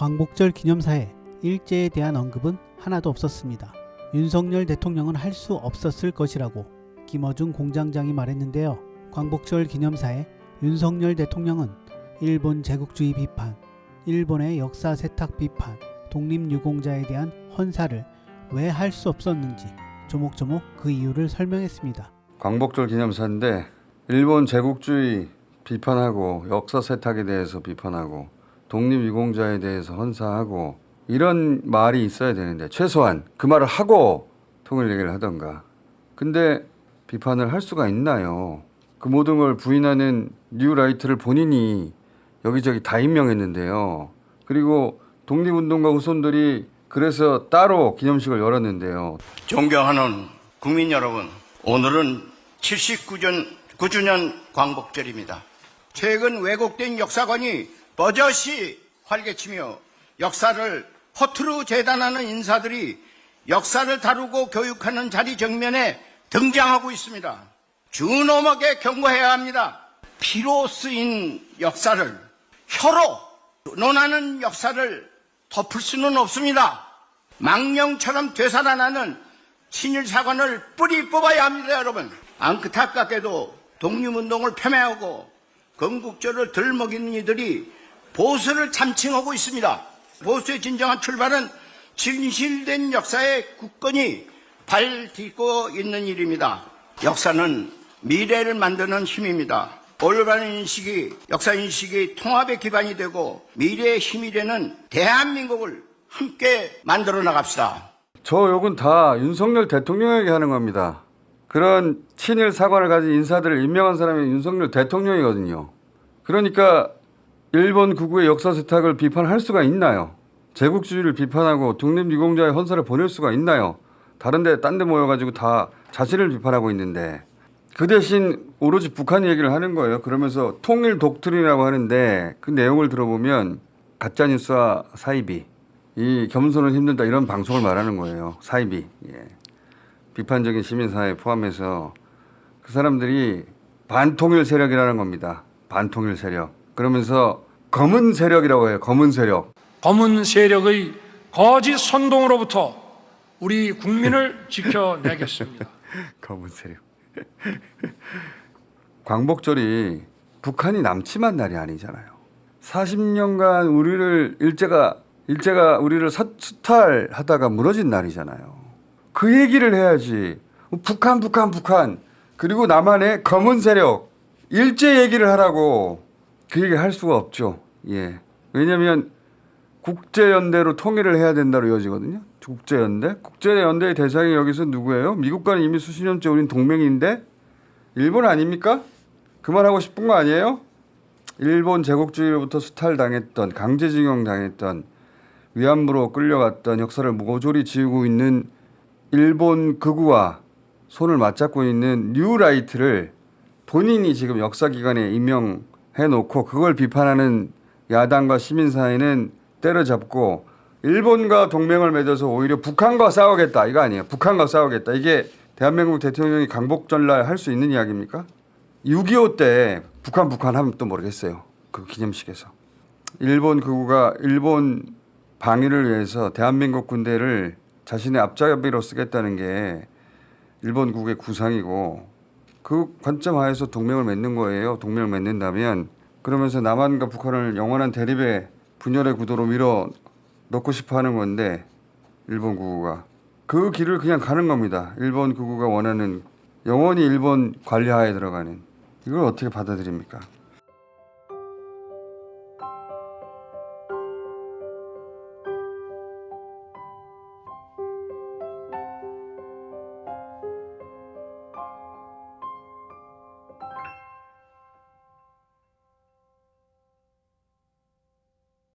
광복절 기념사에 일제에 대한 언급은 하나도 없었습니다. 윤석열 대통령은 할 수 없었을 것이라고 김어준 공장장이 말했는데요. 광복절 기념사에 윤석열 대통령은 일본 제국주의 비판, 일본의 역사 세탁 비판, 독립유공자에 대한 헌사를 왜 할 수 없었는지 조목조목 그 이유를 설명했습니다. 광복절 기념사인데 일본 제국주의 비판하고 역사 세탁에 대해서 비판하고 독립유공자에 대해서 헌사하고 이런 말이 있어야 되는데 최소한 그 말을 하고 통일 얘기를 하던가. 근데 비판을 할 수가 있나요? 그 모든 걸 부인하는 뉴라이트를 본인이 여기저기 다 임명했는데요. 그리고 독립운동가 후손들이 그래서 따로 기념식을 열었는데요. 존경하는 국민 여러분, 오늘은 79주년 광복절입니다. 최근 왜곡된 역사관이 버젓이 활개치며 역사를 허투루 재단하는 인사들이 역사를 다루고 교육하는 자리 정면에 등장하고 있습니다. 준엄하게 경고해야 합니다. 피로 쓰인 역사를, 혀로 논하는 역사를 덮을 수는 없습니다. 망령처럼 되살아나는 친일사관을 뿌리 뽑아야 합니다, 여러분. 안타깝게도 독립운동을 폄훼하고 건국절을 덜먹이는 이들이 보수를 참칭하고 있습니다. 보수의 진정한 출발은 진실된 역사의 굳건히 발딛고 있는 일입니다. 역사는 미래를 만드는 힘입니다. 올바른 인식이, 역사인식이 통합의 기반이 되고 미래의 힘이 되는 대한민국을 함께 만들어 나갑시다. 저 욕은 다 윤석열 대통령에게 하는 겁니다. 그런 친일 사관을 가진 인사들을 임명한 사람이 윤석열 대통령이거든요. 그러니까 일본 극우의 역사 세탁을 비판할 수가 있나요? 제국주의를 비판하고 독립유공자의 헌사를 보낼 수가 있나요? 다른 데 딴 데 모여가지고 다 자신을 비판하고 있는데 그 대신 오로지 북한 얘기를 하는 거예요. 그러면서 통일 독트린이라고 하는데 그 내용을 들어보면 가짜뉴스와 사이비, 이 겸손은 힘들다 이런 방송을 말하는 거예요. 사이비. 예. 비판적인 시민사회 포함해서 그 사람들이 반통일 세력이라는 겁니다. 반통일 세력. 그러면서 검은 세력이라고 해요. 검은 세력. 검은 세력의 거짓 선동으로부터 우리 국민을 지켜내겠습니다. 검은 세력. 광복절이 북한이 남침한 날이 아니잖아요. 40년간 우리를 일제가 우리를 수탈하다가 무너진 날이잖아요. 그 얘기를 해야지. 북한 그리고 남한의 검은 세력 일제 얘기를 하라고. 그 얘기 할 수가 없죠. 예. 왜냐하면 국제연대로 통일을 해야 된다로 이어지거든요. 국제연대의 대상이 여기서 누구예요? 미국과는 이미 수십 년째 우린 동맹인데 일본 아닙니까? 그 말하고 싶은 거 아니에요? 일본 제국주의로부터 수탈당했던, 강제징용 당했던, 위안부로 끌려갔던 역사를 모조리 지우고 있는 일본 극우와 손을 맞잡고 있는 뉴라이트를 본인이 지금 역사기관에 임명해놓고 그걸 비판하는 야당과 시민사회는 때려잡고 일본과 동맹을 맺어서 오히려 북한과 싸우겠다 이거 아니에요. 북한과 싸우겠다. 이게 대한민국 대통령이 광복절날 할 수 있는 이야기입니까? 6.25 때 북한 하면 또 모르겠어요. 그 기념식에서. 일본 극우가 일본 방위를 위해서 대한민국 군대를 자신의 앞잡이로 쓰겠다는 게 일본 국의 구상이고 그 관점 하에서 동맹을 맺는 거예요. 동맹을 맺는다면 그러면서 남한과 북한을 영원한 대립의 분열의 구도로 밀어 넣고 싶어 하는 건데 일본 극우가 그 길을 그냥 가는 겁니다. 일본 극우가 원하는 영원히 일본 관리하에 들어가는 이걸 어떻게 받아들입니까?